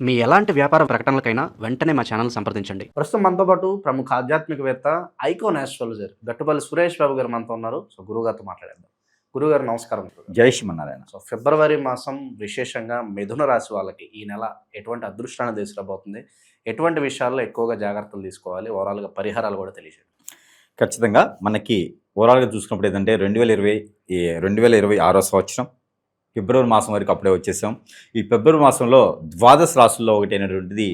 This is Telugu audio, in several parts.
మీ ఎలాంటి వ్యాపార ప్రకటనలకైనా వెంటనే మా ఛానల్ సంప్రదించండి. ప్రస్తుతం మనతో పాటు ప్రముఖ ఆధ్యాత్మికవేత్త ఐకాన్ ఆస్ట్రాలజర్ గట్టుపల్లి సురేష్ బాబు గారు మనతో ఉన్నారు. సో గురువుగారితో మాట్లాడేద్దాం. గురుగారు నమస్కారం. జై శ్రీమన్నారాయణ. సో ఫిబ్రవరి మాసం విశేషంగా మిథున రాశి వాళ్ళకి ఈ నెల ఎటువంటి అదృష్టాన్ని తీసుకురాబోతుంది, ఎటువంటి విషయాల్లో ఎక్కువగా జాగ్రత్తలు తీసుకోవాలి, ఓవరాల్గా పరిహారాలు కూడా తెలియజేయండి. ఖచ్చితంగా మనకి ఓవరాల్గా చూసుకున్నప్పుడు ఏంటంటే 2026 సంవత్సరం ఫిబ్రవరి మాసం వరకు అప్పుడే వచ్చేసాం. ఈ ఫిబ్రవరి మాసంలో ద్వాదశ రాశుల్లో ఒకటి అయినటువంటిది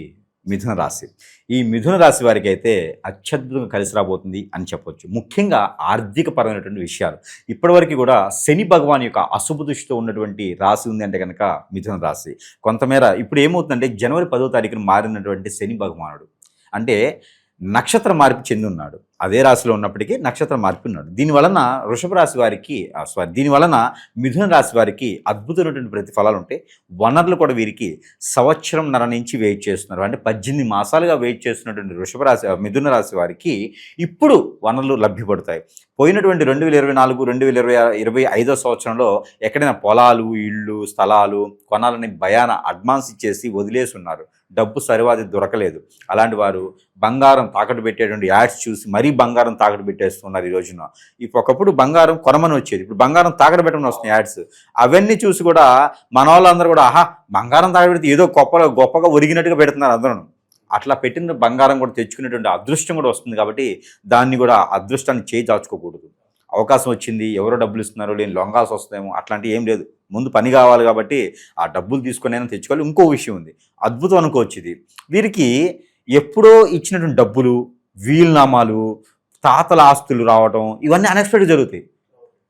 మిథున రాశి. ఈ మిథున రాశి వారికి అయితే అత్యద్భుతంగా కలిసి రాబోతుంది అని చెప్పొచ్చు. ముఖ్యంగా ఆర్థికపరమైనటువంటి విషయాలు. ఇప్పటివరకు కూడా శని భగవాన్ యొక్క అశుభ దృష్టితో ఉన్నటువంటి రాశి ఉంది అంటే కనుక మిథున రాశి. కొంతమేర ఇప్పుడు ఏమవుతుందంటే జనవరి 10వ తారీఖున మారినటువంటి శని భగవానుడు అంటే నక్షత్ర మార్పు చెంది ఉన్నాడు. అదే రాశిలో ఉన్నప్పటికీ నక్షత్రం మార్పు ఉన్నాడు. దీనివలన వృషభ రాశి వారికి దీనివలన మిథున రాశి వారికి అద్భుతమైనటువంటి ప్రతిఫలాలు ఉంటాయి. వనరులు కూడా వీరికి సంవత్సరంన్నర నుంచి వెయిట్ చేస్తున్నారు. అంటే 18 మాసాలుగా వెయిట్ చేస్తున్నటువంటి మిథున రాశి వారికి ఇప్పుడు వనరులు లభ్యపడతాయి. పోయినటువంటి 2024-2025 సంవత్సరంలో ఎక్కడైనా పొలాలు, ఇళ్ళు, స్థలాలు కొనాలని భయాన అడ్వాన్స్ ఇచ్చేసి వదిలేసి ఉన్నారు. డబ్బు సరివాది దొరకలేదు. అలాంటి వారు బంగారం తాకట్టు పెట్టేటువంటి యాడ్స్ చూసి మరీ బంగారం తాకట్టు పెట్టేస్తున్నారు. ఈ రోజున ఒకప్పుడు బంగారం కొనమని వచ్చేది, ఇప్పుడు బంగారం తాకట్టు పెట్టమని వస్తున్నాయి యాడ్స్. అవన్నీ చూసి కూడా మన వాళ్ళందరూ కూడా బంగారం తాకట్టు పెడితే ఏదో గొప్పగా ఒరిగినట్టుగా పెడుతున్నారు అందరూ. అట్లా పెట్టిన బంగారం కూడా తెచ్చుకునేటువంటి అదృష్టం కూడా వస్తుంది. కాబట్టి దాన్ని కూడా అదృష్టాన్ని చేయి దాచుకోకూడదు. అవకాశం వచ్చింది, ఎవరో డబ్బులు ఇస్తున్నారు, నేను లొంగాల్సి వస్తాయేమో అట్లాంటివి ఏం లేదు. ముందు పని కావాలి కాబట్టి ఆ డబ్బులు తీసుకొని అయినా తెచ్చుకోవాలి. ఇంకో విషయం ఉంది, అద్భుతం అనుకోవచ్చు. ఇది వీరికి ఎప్పుడో ఇచ్చినటువంటి డబ్బులు, వీలునామాలు, తాతల ఆస్తులు రావటం ఇవన్నీ అన్ఎక్స్పెక్టెడ్ జరుగుతాయి.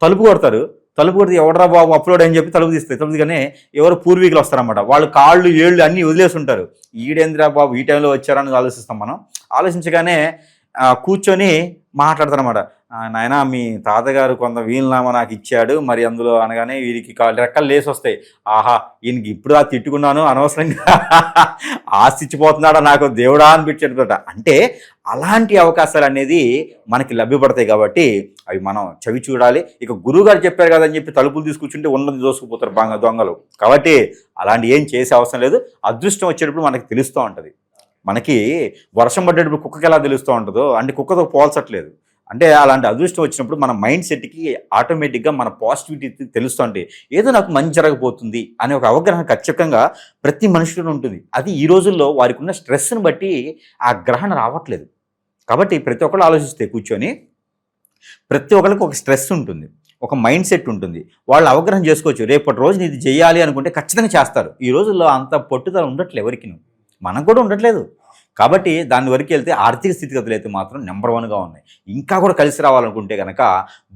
తలుపు కొడతారు, తలుపు కొడితే ఎవడరా బాబు అప్లోడ్ అని చెప్పి తలుపు తీస్తాయి. తలుపు తీగానే ఎవరు పూర్వీకులు వస్తారన్నమాట. వాళ్ళు కాళ్ళు ఏళ్ళు అన్నీ వదిలేసి ఉంటారు. ఈడేంద్రా బాబు ఈ టైంలో వచ్చారని ఆలోచిస్తాం మనం. ఆలోచించగానే కూర్చొని మాట్లాడతారన్నమాట. నాయన మీ తాతగారు కొంత వీలునామా నాకు ఇచ్చాడు, మరి అందులో అనగానే వీరికి రెక్కలు లేసి వస్తాయి. ఆహా ఈయనకి ఇప్పుడు తిట్టుకున్నాను, అనవసరంగా ఆస్తి ఇచ్చిపోతున్నాడా నాకు దేవుడా అనిపించేట. అంటే అలాంటి అవకాశాలు అనేది మనకి లభ్యపడతాయి. కాబట్టి అవి మనం చవి చూడాలి. ఇక గురువుగారు చెప్పారు కదా అని చెప్పి తలుపులు తీసుకొచ్చుంటే ఉన్నది దోసుకుపోతారు దొంగలు. కాబట్టి అలాంటి ఏం చేసే అవసరం లేదు. అదృష్టం వచ్చేటప్పుడు మనకి తెలుస్తూ ఉంటుంది. మనకి వర్షం పడ్డేటప్పుడు కుక్కకి ఎలా తెలుస్తూ ఉంటుందో అంటే కుక్కతో పోల్చట్లేదు. అంటే అలాంటి అదృష్టం వచ్చినప్పుడు మన మైండ్ సెట్కి ఆటోమేటిక్గా మన పాజిటివిటీ తెలుస్తుంటే ఏదో నాకు మంచి జరగబోతుంది అనే ఒక అవగాహన ఖచ్చితంగా ప్రతి మనుషులో ఉంటుంది. అది ఈ రోజుల్లో వారికి ఉన్న స్ట్రెస్ని బట్టి ఆ గ్రహణ రావట్లేదు. కాబట్టి ప్రతి ఒక్కళ్ళు ఆలోచిస్తే కూర్చొని ప్రతి ఒక్కరికి ఒక స్ట్రెస్ ఉంటుంది, ఒక మైండ్ సెట్ ఉంటుంది. వాళ్ళు అవగాహన చేసుకోవచ్చు. రేపటి రోజు ఇది చేయాలి అనుకుంటే ఖచ్చితంగా చేస్తారు. ఈ రోజుల్లో అంత పట్టుదల ఉండట్లేదు ఎవరికి, మనకు కూడా ఉండట్లేదు. కాబట్టి దాని వరకు వెళ్తే ఆర్థిక స్థితిగతులు అయితే మాత్రం నెంబర్ 1గా ఉన్నాయి. ఇంకా కూడా కలిసి రావాలనుకుంటే కనుక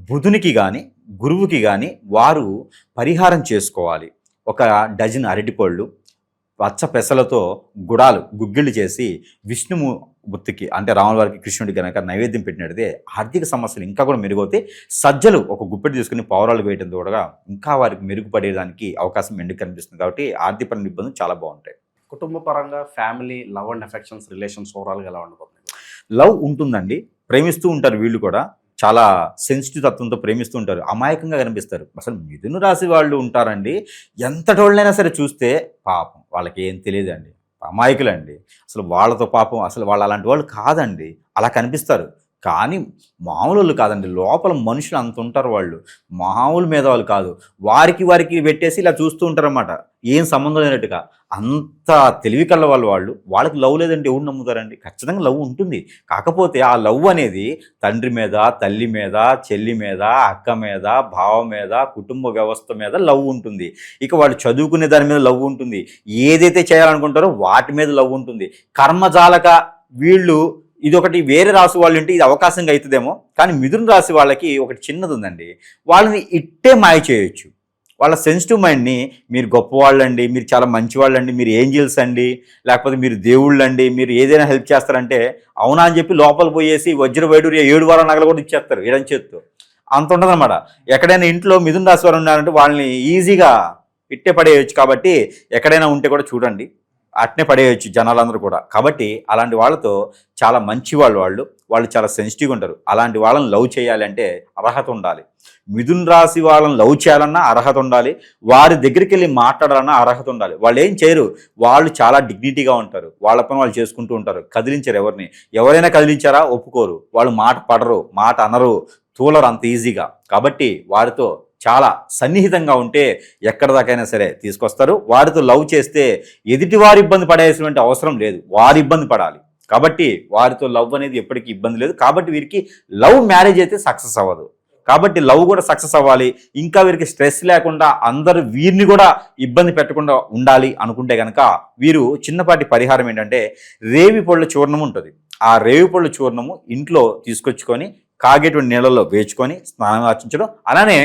బుధునికి కానీ గురువుకి కానీ వారు పరిహారం చేసుకోవాలి. 1 డజన్ అరటిపళ్ళు పచ్చ పెసలతో గుగ్గిళ్ళు చేసి విష్ణుమూర్తికి అంటే రాముల వారికి, కృష్ణుడికి కనుక నైవేద్యం పెట్టినట్టే ఆర్థిక సమస్యలు ఇంకా కూడా మెరుగవుతాయి. సజ్జలు ఒక గుప్పెడు తీసుకుని పౌరాలు వేయడం ద్వారా ఇంకా వారికి మెరుగుపడేదానికి అవకాశం మెండుకు కనిపిస్తుంది. కాబట్టి ఆర్థికపరమైన ఇబ్బందులు చాలా బాగుంటాయి. కుటుంబ పరంగా family, love and affections, relations ఓవరాల్గా ఎలా ఉండబోతుంది? లవ్ ఉంటుందండి, ప్రేమిస్తూ ఉంటారు. వీళ్ళు కూడా చాలా సెన్సిటివ్ తత్వంతో ప్రేమిస్తూ ఉంటారు. అమాయకంగా కనిపిస్తారు. అసలు మిథున రాశి వాళ్ళు ఉంటారండి, ఎంతటోళ్ళైనా సరే చూస్తే పాపం వాళ్ళకి ఏం తెలియదండి, అమాయకులండి. అసలు వాళ్ళతో పాపం అసలు వాళ్ళు అలాంటి వాళ్ళు కాదండి, అలా కనిపిస్తారు. కానీ మామూలు కాదండి, లోపల మనుషులు అంత ఉంటారు. వాళ్ళు మామూలు మేధావులు కాదు. వారికి పెట్టేసి ఇలా చూస్తూ ఉంటారన్నమాట, ఏం సంబంధం లేనట్టుగా. అంత తెలివి కళ్ళ వాళ్ళకి లవ్ లేదంటే ఎవరు నమ్ముతారండి? ఖచ్చితంగా లవ్ ఉంటుంది. కాకపోతే ఆ లవ్ అనేది తండ్రి మీద, తల్లి మీద, చెల్లి మీద, అక్క మీద, బావ మీద, కుటుంబ వ్యవస్థ మీద లవ్ ఉంటుంది. ఇక వాళ్ళు చదువుకునే దాని మీద లవ్ ఉంటుంది. ఏదైతే చేయాలనుకుంటారో వాటి మీద లవ్ ఉంటుంది. కర్మజాలక వీళ్ళు ఇదొకటి వేరే రాశి వాళ్ళు ఉంటే ఇది అవకాశంగా అవుతుందేమో. కానీ మిథున రాశి వాళ్ళకి ఒకటి చిన్నది ఉందండి, వాళ్ళని ఇట్టే మాయ చేయొచ్చు. వాళ్ళ సెన్సిటివ్ మైండ్ని మీరు గొప్పవాళ్ళండి, మీరు చాలా మంచివాళ్ళండి, మీరు ఏంజిల్స్ అండి, లేకపోతే మీరు దేవుళ్ళండి, మీరు ఏదైనా హెల్ప్ చేస్తారంటే అవునా అని చెప్పి లోపల పోయేసి వజ్ర వైడూర్య 7 వారాల నగలు కూడా ఇచ్చేస్తారు ఎడం చేత్తో. అంత ఉంటుందన్నమాట. ఎక్కడైనా ఇంట్లో మిథున రాశి వారు ఉన్నారంటే వాళ్ళని ఈజీగా ఇట్టే పడేయచ్చు. కాబట్టి ఎక్కడైనా ఉంటే కూడా చూడండి, అట్నే పడేయచ్చు జనాలందరూ కూడా. కాబట్టి అలాంటి వాళ్ళతో చాలా మంచి వాళ్ళు వాళ్ళు చాలా సెన్సిటివ్గా ఉంటారు. అలాంటి వాళ్ళని లవ్ చేయాలంటే అర్హత ఉండాలి. మిథున రాశి వాళ్ళని లవ్ చేయాలన్నా అర్హత ఉండాలి, వారి దగ్గరికి వెళ్ళి మాట్లాడాలన్నా అర్హత ఉండాలి. వాళ్ళు ఏం చేయరు, వాళ్ళు చాలా డిగ్నిటీగా ఉంటారు, వాళ్ళ పని వాళ్ళు చేసుకుంటూ ఉంటారు, కదిలించారు ఎవరిని. ఎవరైనా కదిలించారా ఒప్పుకోరు, వాళ్ళు మాట పడరు, మాట అనరు, తూలరు అంత ఈజీగా. కాబట్టి వారితో చాలా సన్నిహితంగా ఉంటే ఎక్కడ దాకైనా సరే తీసుకొస్తారు. వారితో లవ్ చేస్తే ఎదుటి వారి ఇబ్బంది పడేటువంటి అవసరం లేదు, వారి ఇబ్బంది పడాలి. కాబట్టి వారితో లవ్ అనేది ఎప్పటికీ ఇబ్బంది లేదు. కాబట్టి వీరికి లవ్ మ్యారేజ్ అయితే సక్సెస్ అవ్వదు. కాబట్టి లవ్ కూడా సక్సెస్ అవ్వాలి, ఇంకా వీరికి స్ట్రెస్ లేకుండా అందరూ వీరిని కూడా ఇబ్బంది పెట్టకుండా ఉండాలి అనుకుంటే కనుక వీరు చిన్నపాటి పరిహారం ఏంటంటే రేవి పళ్ళ చూర్ణం ఉంటుంది. ఆ రేవి పళ్ళ చూర్ణము ఇంట్లో తీసుకొచ్చుకొని కాగేటువంటి నీళ్ళల్లో వేచుకొని స్నానం ఆచరించడం. అలానే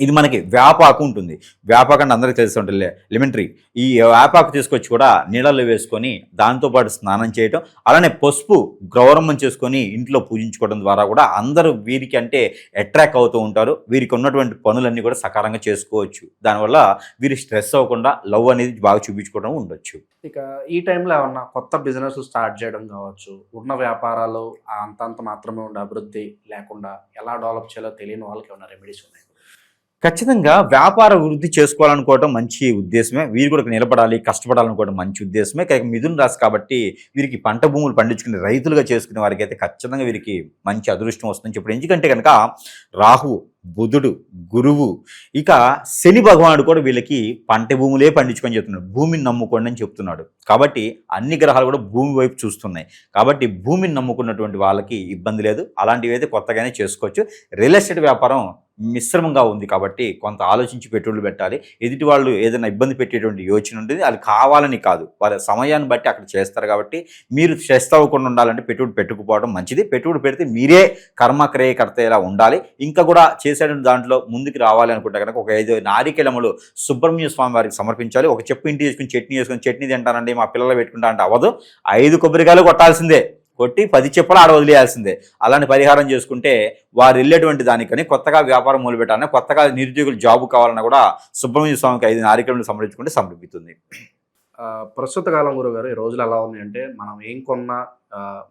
ఇది మనకి వేపాకు ఉంటుంది, వేపాకు అంటే అందరికీ తెలిసి ఉంటుంది, లెమన్ ట్రీ. ఈ వేపాకు తీసుకొచ్చి కూడా నీళ్ళల్లో వేసుకొని దాంతోపాటు స్నానం చేయటం, అలానే పసుపు గౌరవం చేసుకొని ఇంట్లో పూజించుకోవడం ద్వారా కూడా అందరూ వీరికి అంటే అట్రాక్ట్ అవుతూ ఉంటారు. వీరికి ఉన్నటువంటి పనులన్నీ కూడా సకారంగా చేసుకోవచ్చు. దానివల్ల వీరి స్ట్రెస్ అవ్వకుండా లవ్ అనేది బాగా చూపించుకోవడం ఉండొచ్చు. ఇక ఈ టైంలో ఏమన్నా కొత్త బిజినెస్ స్టార్ట్ చేయడం కావచ్చు, ఉన్న వ్యాపారాలు అంతంత మాత్రమే ఉండే అభివృద్ధి లేకుండా ఎలా డెవలప్ చేయాలో తెలియని వాళ్ళకి ఏమైనా రెమెడీస్ ఉన్నాయి? ఖచ్చితంగా వ్యాపార వృద్ధి చేసుకోవాలనుకోవడం మంచి ఉద్దేశమే, వీరు కూడా నిలబడాలి కష్టపడాలనుకోవడం మంచి ఉద్దేశమే. మిథున రాశి కాబట్టి వీరికి పంట భూములు పండించుకునే రైతులుగా చేసుకునే వారికి అయితే ఖచ్చితంగా వీరికి మంచి అదృష్టం వస్తుందని చెప్పారు. ఎందుకంటే కనుక రాహు, బుధుడు, గురువు, ఇక శని భగవానుడు కూడా వీళ్ళకి పంట భూములే పండించుకొని చెప్తున్నాడు, భూమిని నమ్ముకోండి అని చెప్తున్నాడు. కాబట్టి అన్ని గ్రహాలు కూడా భూమి వైపు చూస్తున్నాయి. కాబట్టి భూమిని నమ్ముకున్నటువంటి వాళ్ళకి ఇబ్బంది లేదు, అలాంటివి అయితే కొత్తగానే చేసుకోవచ్చు. రియల్ ఎస్టేట్ వ్యాపారం మిశ్రమంగా ఉంది కాబట్టి కొంత ఆలోచించి పెట్టుబడులు పెట్టాలి. ఎదుటి వాళ్ళు ఏదైనా ఇబ్బంది పెట్టేటువంటి యోచన ఉంటుంది, అది కావాలని కాదు, వాళ్ళ సమయాన్ని బట్టి అక్కడ చేస్తారు. కాబట్టి మీరు స్ట్రెస్ అవ్వకుండా ఉండాలంటే పెట్టుబడి పెట్టుకుపోవడం మంచిది. పెట్టుబడి పెడితే మీరే కర్మక్రియకర్త ఇలా ఉండాలి. ఇంకా కూడా చేసేటువంటి దాంట్లో ముందుకు రావాలి అనుకుంటే కనుక ఒక 5 నారికేళములు సుబ్రహ్మణ్య స్వామి వారికి సమర్పించాలి. ఒక చెప్పు ఇంటి చేసుకుని చట్నీ తింటానండి మా పిల్లలు పెట్టుకుంటా అంటే అవ్వదు, 5 కొబ్బరికాయలు కొట్టాల్సిందే, కొట్టి 10 చెప్పులు ఆడ వదిలేయాల్సిందే. అలాంటి పరిహారం చేసుకుంటే వారు వెళ్ళేటువంటి దానికని కొత్తగా వ్యాపారం మొదలుపెట్టాలని, కొత్తగా నిరుద్యోగులు జాబ్ కావాలన్నా కూడా సుబ్రహ్మణ్య స్వామికి 5 నారికేళములు సమర్పించుకుంటే సమర్పిస్తుంది. ప్రస్తుత కాలం గురుగారు ఈ రోజులు ఎలా ఉన్నాయంటే మనం ఏం కొన్నా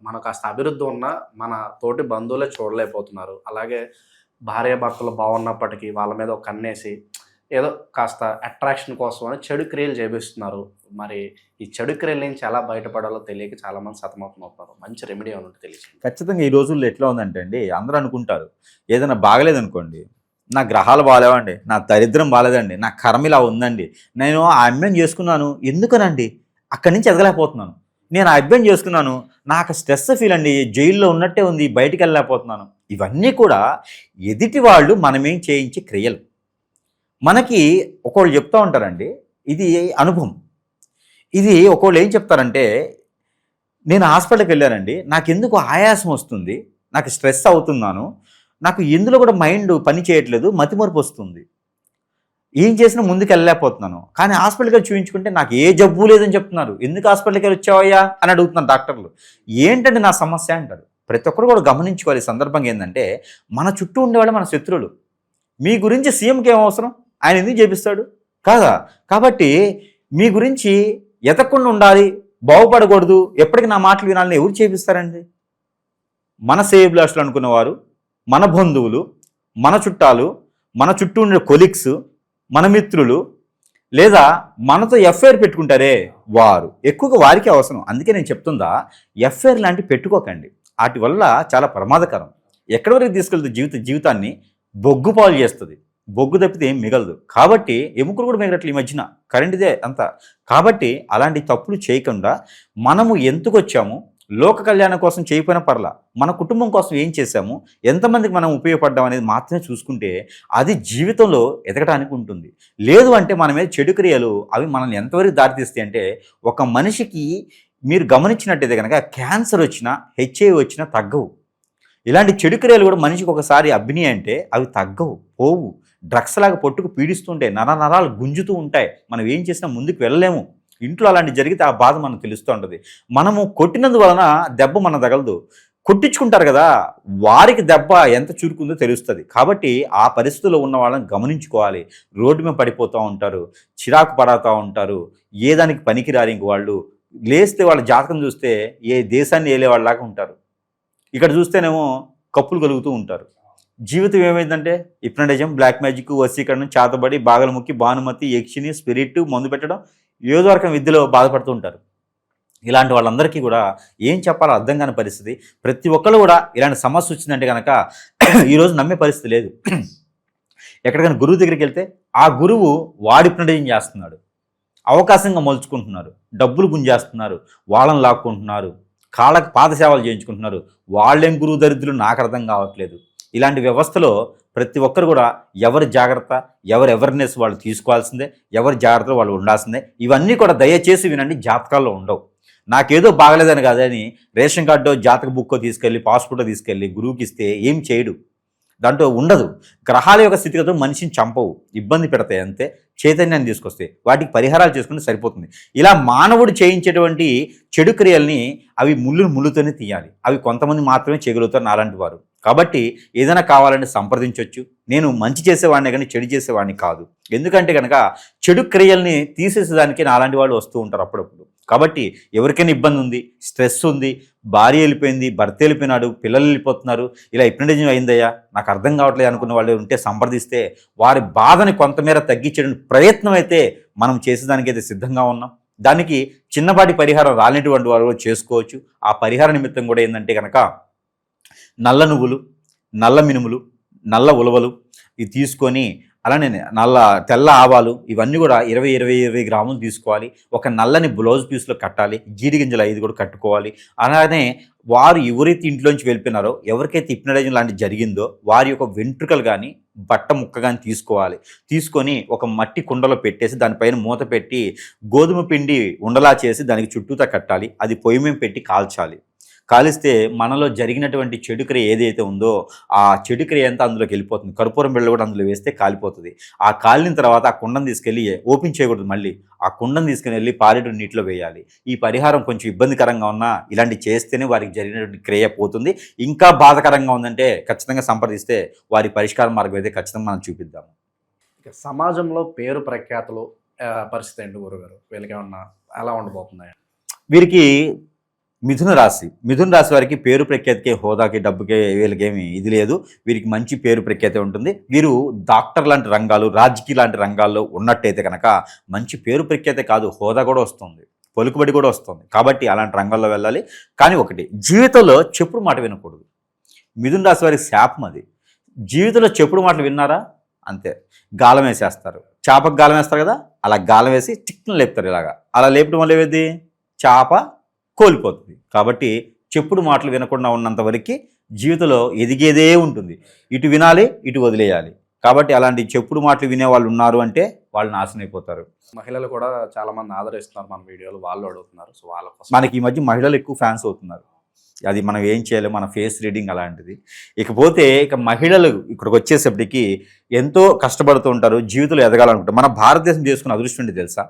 మనకు కాస్త అభివృద్ధి ఉన్నా మన తోటి బంధువులే చూడలేకపోతున్నారు. అలాగే భార్యాభర్తలు బాగున్నప్పటికీ వాళ్ళ మీద ఒక కన్నేసి ఏదో కాస్త అట్రాక్షన్ కోసం అని చెడు క్రియలు చేపిస్తున్నారు. మరి ఈ చెడు క్రియల నుంచి ఎలా బయటపడాలో తెలియక చాలామంది సతమతం అవుతున్నారు. మంచి రెమెడీ అని ఉంటే తెలియదు. ఖచ్చితంగా ఈ రోజుల్లో ఎట్లా ఉందంటే అండి, అందరూ అనుకుంటారు ఏదైనా బాగలేదనుకోండి, నా గ్రహాలు బాగాలేవండి, నా దరిద్రం బాగాలేదండి, నా కర్మ ఇలా ఉందండి, నేను ఆ అమ్మాయిని చేసుకున్నాను ఎందుకనండి అక్కడి నుంచి ఎదగలేకపోతున్నాను, నేను ఆ అబ్బాయిని చేసుకున్నాను నాకు స్ట్రెస్ ఫీల్ అండి, జైల్లో ఉన్నట్టే ఉంది బయటికి వెళ్ళలేకపోతున్నాను. ఇవన్నీ కూడా ఎదుటి వాళ్ళు మనమేం చేయించే క్రియలు. మనకి ఒకళ్ళు చెప్తూ ఉంటారండి, ఇది అనుభవం. ఇది ఒకళ్ళు ఏం చెప్తారంటే, నేను హాస్పిటల్కి వెళ్ళానండి, నాకు ఎందుకు ఆయాసం వస్తుంది, నాకు స్ట్రెస్ అవుతున్నాను, నాకు ఎందులో కూడా మైండ్ పని చేయట్లేదు, మతిమరుపు వస్తుంది, ఏం చేసినా ముందుకు వెళ్ళలేకపోతున్నాను, కానీ హాస్పిటల్కి వెళ్ళి చూపించుకుంటే నాకు ఏ జబ్బు లేదని చెప్తున్నారు. ఎందుకు హాస్పిటల్కి వెళ్ళి వచ్చావయ్యా అని అడుగుతున్నారు డాక్టర్లు. ఏంటంటే నా సమస్య అంటారు. ప్రతి ఒక్కరు కూడా గమనించుకోవాలి. సందర్భంగా ఏంటంటే మన చుట్టూ ఉండేవాళ్ళు మన శత్రువులు. మీ గురించి సీఎంకి ఏం అవసరం, ఆయన ఎందుకు చేపిస్తాడు కాదా? కాబట్టి మీ గురించి ఎతకుండా ఉండాలి, బాగుపడకూడదు, ఎప్పటికీ నా మాటలు వినాలని ఎవరు చేపిస్తారండి? మన శ్రేయోభిలాషులు అనుకున్నవారు, మన బంధువులు, మన చుట్టాలు, మన చుట్టూ ఉండే కొలీగ్స్, మన మిత్రులు, లేదా మనతో ఎఫ్ఐఆర్ పెట్టుకుంటారే వారు, ఎక్కువగా వారికి అవసరం. అందుకే నేను చెప్తుందా, ఎఫ్ఐఆర్ లాంటివి పెట్టుకోకండి. వాటి వల్ల చాలా ప్రమాదకరం. ఎక్కడి వరకు తీసుకెళ్తుంది జీవితాన్ని బొగ్గు పాలు చేస్తుంది. బొగ్గు తప్పితే ఏం మిగలదు. కాబట్టి ఎముకలు కూడా మిగలట్లేదు ఈ మధ్యన, కరెంటుదే అంతా. కాబట్టి అలాంటి తప్పులు చేయకుండా మనము ఎందుకు వచ్చాము, లోక కళ్యాణం కోసం చేయకపోయినా పర్లా, మన కుటుంబం కోసం ఏం చేశాము, ఎంతమందికి మనం ఉపయోగపడ్డాం అనేది మాత్రమే చూసుకుంటే అది జీవితంలో ఎదగడానికి ఉంటుంది. లేదు అంటే మన మీద చెడు క్రియలు అవి మనల్ని ఎంతవరకు దారితీస్తాయి అంటే, ఒక మనిషికి మీరు గమనించినట్టయితే కనుక క్యాన్సర్ వచ్చినా, హెచ్ఐవి వచ్చినా తగ్గవు. ఇలాంటి చెడు క్రియలు కూడా మనిషికి ఒకసారి అభినయ అంటే అవి తగ్గవు, పోవు. డ్రగ్స్ లాగా పొట్టుకు పీడిస్తుంటే నరాలు గుంజుతూ ఉంటాయి. మనం ఏం చేసినా ముందుకు వెళ్ళలేము. ఇంట్లో అలాంటి జరిగితే ఆ బాధ మనకు తెలుస్తూ ఉంటుంది. మనము కొట్టినందువలన దెబ్బ మన తగలదు, కొట్టించుకుంటారు కదా, వారికి దెబ్బ ఎంత చురుకుందో తెలుస్తుంది. కాబట్టి ఆ పరిస్థితుల్లో ఉన్న వాళ్ళని గమనించుకోవాలి. రోడ్డు మీద పడిపోతూ ఉంటారు, చిరాకు పడుతూ ఉంటారు, ఏ దానికి పనికిరారు. ఇంక వాళ్ళు లేస్తే వాళ్ళ జాతకం చూస్తే ఏ దేశాన్ని ఏలేవాళ్ళలాగా ఉంటారు. ఇక్కడ చూస్తేనేమో కప్పులు కలుగుతూ ఉంటారు. జీవితం ఏమైందంటే హిప్నటిజం, బ్లాక్ మ్యాజిక్, వశీకరణం, చేతబడి, బాగలముక్కి, భానుమతి, యక్షిని, స్పిరిట్, మందు పెట్టడం, ఏదో రకం విద్యలో బాధపడుతూ ఉంటారు. ఇలాంటి వాళ్ళందరికీ కూడా ఏం చెప్పాలో అర్థం కాని పరిస్థితి. ప్రతి ఒక్కరు కూడా ఇలాంటి సమస్య వచ్చిందంటే కనుక ఈరోజు నమ్మే పరిస్థితి లేదు. ఎక్కడికైనా గురువు దగ్గరికి వెళ్తే ఆ గురువు వాడి హిప్నటిజం చేస్తున్నాడు, అవకాశంగా మలుచుకుంటున్నారు, డబ్బులు గుంజేస్తున్నారు, వాళ్ళని లాక్కుంటున్నారు, కాళ్ళకి పాదసేవలు చేయించుకుంటున్నారు. వాళ్ళేం గురువు దరిద్రులు నాకు అర్థం కావట్లేదు. ఇలాంటి వ్యవస్థలో ప్రతి ఒక్కరు కూడా ఎవరి జాగ్రత్త, ఎవరి అవేర్నెస్ వాళ్ళు తీసుకోవాల్సిందే, ఎవరి జాగ్రత్తలో వాళ్ళు ఉండాల్సిందే. ఇవన్నీ కూడా దయచేసి వినండి, జాతకాల్లో ఉండవు. నాకేదో బాగలేదని కాదని రేషన్ కార్డో జాతక బుక్కో తీసుకెళ్ళి, పాస్పోర్టో తీసుకెళ్ళి గురువుకి ఇస్తే ఏం చేయడు, దాంట్లో ఉండదు. గ్రహాల యొక్క స్థితిగతులు మనిషిని చంపవు, ఇబ్బంది పెడతాయి అంతే, చైతన్యాన్ని తీసుకొస్తాయి. వాటికి పరిహారాలు చేసుకుంటే సరిపోతుంది. ఇలా మానవుడు చేయించేటువంటి చెడు క్రియల్ని అవి ముళ్ళుతోనే తీయాలి. అవి కొంతమంది మాత్రమే చేయగలుగుతారు, నాలాంటి వారు. కాబట్టి ఏదైనా కావాలంటే సంప్రదించవచ్చు. నేను మంచి చేసేవాడిని కానీ చెడు చేసేవాడిని కాదు. ఎందుకంటే కనుక చెడు క్రియల్ని తీసేసేదానికి నాలాంటి వాళ్ళు వస్తూ ఉంటారు అప్పుడప్పుడు. కాబట్టి ఎవరికైనా ఇబ్బంది ఉంది, స్ట్రెస్ ఉంది, భార్య వెళ్ళిపోయింది, భర్త వెళ్ళిపోయినాడు, పిల్లలు వెళ్ళిపోతున్నారు, ఇలా హిప్నటిజం అయిందయ్యా నాకు అర్థం కావట్లేదు అనుకున్న వాళ్ళు ఉంటే సంప్రదిస్తే వారి బాధని కొంతమేర తగ్గించడానికి ప్రయత్నం అయితే మనం చేసేదానికైతే సిద్ధంగా ఉన్నాం. దానికి చిన్నపాటి పరిహారం రాలేటువంటి వారు చేసుకోవచ్చు. ఆ పరిహార నిమిత్తం కూడా ఏంటంటే కనుక నల్ల నువ్వులు, నల్ల మినుములు, నల్ల ఉలవలు ఇవి తీసుకొని, అలానే తెల్ల ఆవాలు, ఇవన్నీ కూడా 20 గ్రాములు తీసుకోవాలి. ఒక నల్లని బ్లౌజ్ పీస్లో కట్టాలి. జీడి గింజలు 5 కూడా కట్టుకోవాలి. అలానే వారు ఎవరైతే ఇంట్లోంచి వెళ్ళిపోయినారో, ఎవరికైతే హిప్నటిజం లాంటిది జరిగిందో వారి యొక్క వెంట్రుకలు కానీ బట్ట ముక్క కానీ తీసుకోవాలి. తీసుకొని ఒక మట్టి కుండలో పెట్టేసి దానిపైన మూత పెట్టి గోధుమ పిండి ఉండలా చేసి దానికి చుట్టూతా కట్టాలి. అది పొయ్యి మీద పెట్టి కాల్చాలి. కాలిస్తే మనలో జరిగినటువంటి చెడు క్రియ ఏదైతే ఉందో ఆ చెడు క్రియ అంతా అందులోకి వెళ్ళిపోతుంది. కర్పూరం బిళ్ళ కూడా అందులో వేస్తే కాలిపోతుంది. ఆ కాలిన తర్వాత ఆ కుండను తీసుకెళ్ళి ఓపెన్ చేయకూడదు, మళ్ళీ ఆ కుండను తీసుకుని వెళ్ళి పారేడు నీటిలో వేయాలి. ఈ పరిహారం కొంచెం ఇబ్బందికరంగా ఉన్నా ఇలాంటి చేస్తేనే వారికి జరిగినటువంటి క్రియ పోతుంది. ఇంకా బాధకరంగా ఉందంటే ఖచ్చితంగా సంప్రదిస్తే వారి పరిష్కార మార్గం అయితే ఖచ్చితంగా మనం చూపిద్దాము. సమాజంలో పేరు ప్రఖ్యాతులు పరిస్థితి ఏంటి గురుగారు? వీళ్ళకి ఏమన్నా ఎలా ఉండబోతున్నాయి? వీరికి మిథున రాశి వారికి పేరు ప్రఖ్యాతికి, హోదాకి, డబ్బుకి వీళ్ళకేమి ఇది లేదు. వీరికి మంచి పేరు ప్రఖ్యాతి ఉంటుంది. వీరు డాక్టర్ లాంటి రంగాలు, రాజకీయ లాంటి రంగాల్లో ఉన్నట్టయితే కనుక మంచి పేరు ప్రఖ్యాతే కాదు, హోదా కూడా వస్తుంది, పలుకుబడి కూడా వస్తుంది. కాబట్టి అలాంటి రంగాల్లో వెళ్ళాలి. కానీ ఒకటి, జీవితంలో చెప్పుడు మాట వినకూడదు. మిథున రాశి వారికి శాపం అది. జీవితంలో చెప్పుడు మాటలు విన్నారా అంతే, గాలం వేసేస్తారు. చేపకు గాలం వేస్తారు కదా, అలా గాలం వేసి చిక్కును లేపుతారు. ఇలాగా అలా లేపడం వల్ల ఏది, చేప కోల్పోతుంది. కాబట్టి చెప్పుడు మాటలు వినకుండా ఉన్నంత వరకు జీవితంలో ఎదిగేదే ఉంటుంది. ఇటు వినాలి, ఇటు వదిలేయాలి. కాబట్టి అలాంటి చెప్పుడు మాటలు వినే వాళ్ళు ఉన్నారు అంటే వాళ్ళు నాశనం అయిపోతారు. మహిళలు కూడా చాలా మంది ఆదరిస్తున్నారు మన వీడియోలు, వాళ్ళు అడుగుతున్నారు. సో వాళ్ళ కోసం మనకి ఈ మధ్య మహిళలు ఎక్కువ ఫ్యాన్స్ అవుతున్నారు. అది మనం ఏం చేయాలి, మన ఫేస్ రీడింగ్ అలాంటిది. ఇకపోతే మహిళలు ఇక్కడికి వచ్చేసప్పటికి ఎంతో కష్టపడుతూ ఉంటారు, జీవితంలో ఎదగాలనుకుంటారు. మన భారతదేశం చేసుకున్న అదృష్టం ఏంటి తెలుసా?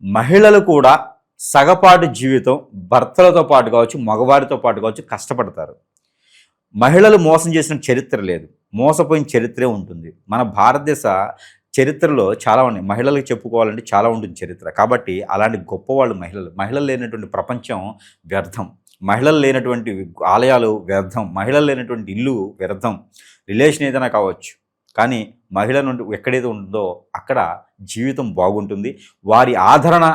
మహిళలు కూడా సగపాటు జీవితం భర్తలతో పాటు కావచ్చు, మగవారితో పాటు కావచ్చు కష్టపడతారు. మహిళలు మోసం చేసిన చరిత్ర లేదు, మోసపోయిన చరిత్రే ఉంటుంది. మన భారతదేశ చరిత్రలో చాలా ఉన్నాయి. మహిళలకు చెప్పుకోవాలంటే చాలా ఉంటుంది చరిత్ర. కాబట్టి అలాంటి గొప్పవాళ్ళు మహిళలు లేనటువంటి ప్రపంచం వ్యర్థం, మహిళలు లేనటువంటి ఆలయాలు వ్యర్థం, మహిళలు లేనటువంటి ఇల్లు వ్యర్థం. రిలేషన్ ఏదైనా కావచ్చు, కానీ మహిళ నుండి ఎక్కడైతే ఉంటుందో అక్కడ జీవితం బాగుంటుంది. వారి ఆదరణ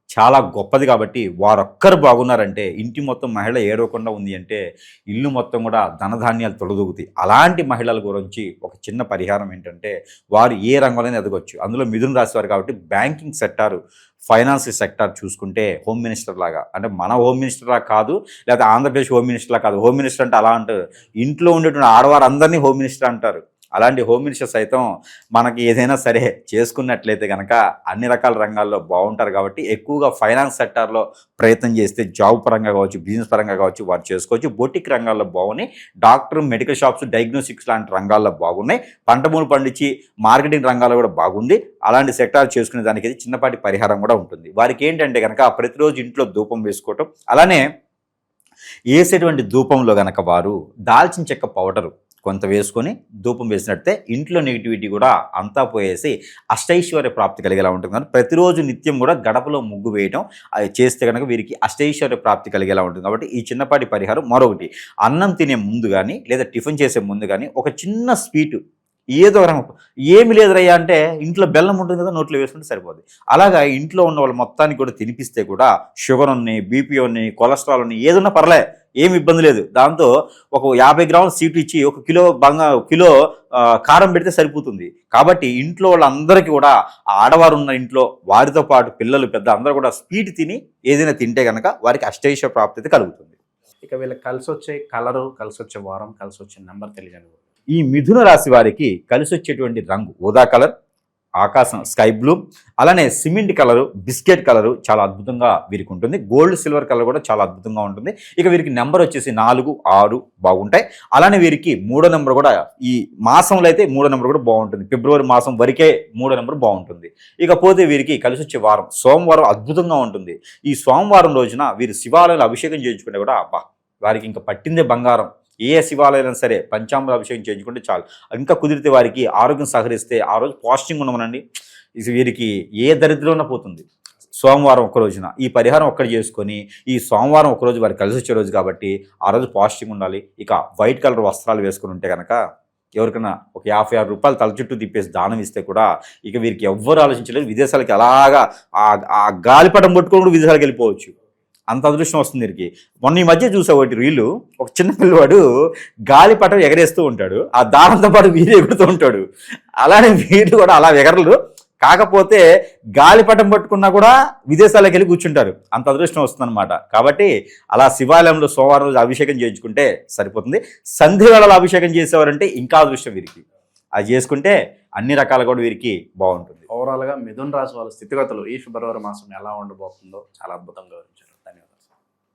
చాలా గొప్పది. కాబట్టి వారొక్కరు బాగున్నారంటే ఇంటి మొత్తం మహిళ ఏడవకుండా ఉంది అంటే ఇల్లు మొత్తం కూడా ధనధాన్యాలు తొలదొగుతాయి. అలాంటి మహిళల గురించి ఒక చిన్న పరిహారం ఏంటంటే, వారు ఏ రంగంలోనే ఎదగొచ్చు. అందులో మిథున రాశి వారు కాబట్టి బ్యాంకింగ్ సెక్టారు, ఫైనాన్స్ సెక్టార్ చూసుకుంటే హోమ్ మినిస్టర్ లాగా, అంటే మన హోమ్ మినిస్టర్ లాగా కాదు, లేకపోతే ఆంధ్రప్రదేశ్ హోమ్ మినిస్టర్ లాగా కాదు. హోమ్ మినిస్టర్ అంటే అలా అంటారు, ఇంట్లో ఉండేటువంటి ఆడవారు అందరినీ హోమ్ మినిస్టర్ అంటారు. అలాంటి హోమ్ మినిస్టర్ సైతం మనకి ఏదైనా సరే చేసుకున్నట్లయితే కనుక అన్ని రకాల రంగాల్లో బాగుంటారు. కాబట్టి ఎక్కువగా ఫైనాన్స్ సెక్టార్లో ప్రయత్నం చేస్తే జాబ్ పరంగా కావచ్చు, బిజినెస్ పరంగా కావచ్చు వారు చేసుకోవచ్చు. బొటిక్ రంగాల్లో బాగున్నాయి, డాక్టర్, మెడికల్ షాప్స్, డయాగ్నోస్టిక్స్ లాంటి రంగాల్లో బాగున్నాయి. పంట భూములు పండించి మార్కెటింగ్ రంగాల్లో కూడా బాగుంది. అలాంటి సెక్టార్ చేసుకునే దానికి చిన్నపాటి పరిహారం కూడా ఉంటుంది. వారికి ఏంటంటే కనుక ప్రతిరోజు ఇంట్లో ధూపం వేసుకోవటం, అలానే వేసేటువంటి ధూపంలో కనుక వారు దాల్చిన చెక్క పౌడరు కొంత వేసుకొని ధూపం వేసినట్టే ఇంట్లో నెగిటివిటీ కూడా అంతా పోయేసి అష్టైశ్వర్య ప్రాప్తి కలిగేలా ఉంటుంది. కానీ ప్రతిరోజు నిత్యం కూడా గడపలో ముగ్గు వేయడం అది చేస్తే కనుక వీరికి అష్టైశ్వర్య ప్రాప్తి కలిగేలా ఉంటుంది. కాబట్టి ఈ చిన్నపాటి పరిహారం. మరొకటి, అన్నం తినే ముందు కానీ లేదా టిఫిన్ చేసే ముందు కానీ ఒక చిన్న స్వీటు ఏదో ఏమి లేదురయ్యా అంటే ఇంట్లో బెల్లం ఉంటుంది కదా, నోట్లో వేసుకుంటే సరిపోద్ది. అలాగా ఇంట్లో ఉన్న వాళ్ళు మొత్తానికి కూడా తినిపిస్తే కూడా షుగర్ ఉన్నాయి, బీపీ ఉన్నాయి, కొలెస్ట్రాల్ ఉన్నాయి, ఏదన్నా పర్లే, ఏమి ఇబ్బంది లేదు. దాంతో ఒక 50 గ్రాముల స్వీట్ ఇచ్చి 1 కిలో కారం పెడితే సరిపోతుంది. కాబట్టి ఇంట్లో వాళ్ళందరికీ కూడా ఆడవారు ఉన్న ఇంట్లో వారితో పాటు పిల్లలు పెద్ద అందరూ కూడా స్వీట్ తిని ఏదైనా తింటే కనుక వారికి అష్టైశ్వర్య ప్రాప్తి కలుగుతుంది. ఇక వీళ్ళకి కలిసి వచ్చే కలరు, కలిసి వచ్చే వారం, కలిసి వచ్చే నెంబర్ తెలియజండి. ఈ మిథున రాశి వారికి కలిసి వచ్చేటువంటి రంగు ఊదా కలర్, ఆకాశం స్కై బ్లూ, అలానే సిమెంట్ కలరు, బిస్కెట్ కలరు చాలా అద్భుతంగా వీరికి ఉంటుంది. గోల్డ్ సిల్వర్ కలర్ కూడా చాలా అద్భుతంగా ఉంటుంది. ఇక వీరికి నెంబర్ వచ్చేసి 4, 6 బాగుంటాయి. అలానే వీరికి 3వ నెంబర్ కూడా ఈ మాసంలో అయితే 3వ నెంబర్ కూడా బాగుంటుంది. ఫిబ్రవరి మాసం వరకే 3వ నెంబర్ బాగుంటుంది. ఇకపోతే వీరికి కలిసి వచ్చే వారం సోమవారం అద్భుతంగా ఉంటుంది. ఈ సోమవారం రోజున వీరు శివాలయంలో అభిషేకం చేయించుకుంటే కూడా వారికి ఇంకా పట్టిందే బంగారం. ఏ శివాలయం సరే పంచామృత అభిషేకం చేయించుకుంటే చాలు. ఇంకా కుదిరితే వారికి ఆరోగ్యం సహకరిస్తే ఆ రోజు పాజిటివ్గా ఉండమనండి. ఇది వీరికి ఏ దరిద్రంలో పోతుంది. సోమవారం ఒక్క రోజున ఈ పరిహారం ఒక్కటి చేసుకొని ఈ సోమవారం ఒకరోజు వారికి కలిసి వచ్చే రోజు కాబట్టి ఆ రోజు పాజిటివ్గా ఉండాలి. ఇక వైట్ కలర్ వస్త్రాలు వేసుకుని ఉంటే కనుక ఎవరికైనా ఒక 56 రూపాయలు తల చుట్టూ తిప్పేసి దానం ఇస్తే కూడా ఇక వీరికి ఎవ్వరు ఆలోచించలేదు. విదేశాలకి అలాగా ఆ గాలిపటం పట్టుకొని కూడా విదేశాలకు వెళ్ళిపోవచ్చు. అంత అదృష్టం వస్తుంది వీరికి. మొన్న ఈ మధ్య చూసా ఒకటి రీలు, ఒక చిన్న పిల్లవాడు గాలిపటం ఎగరేస్తూ ఉంటాడు, ఆ దారంతో పాటు వీరు ఎగురుతూ ఉంటాడు. అలానే వీరు కూడా అలా ఎగరలు, కాకపోతే గాలిపటం పట్టుకున్నా కూడా విదేశాలకు వెళ్ళి కూర్చుంటారు. అంత అదృష్టం వస్తుందన్నమాట. కాబట్టి అలా శివాలయంలో సోమవారం రోజు అభిషేకం చేయించుకుంటే సరిపోతుంది. సంధ్య వేళలో అభిషేకం చేసేవారంటే ఇంకా అదృష్టం వీరికి. అది చేసుకుంటే అన్ని రకాలు కూడా వీరికి బాగుంటుంది. ఓవరాల్గా మిథున రాశి వాళ్ళ స్థితిగతులు ఈ ఫిబ్రవరి మాసం ఎలా ఉండబోతుందో చాలా అద్భుతంగా వివరించారు.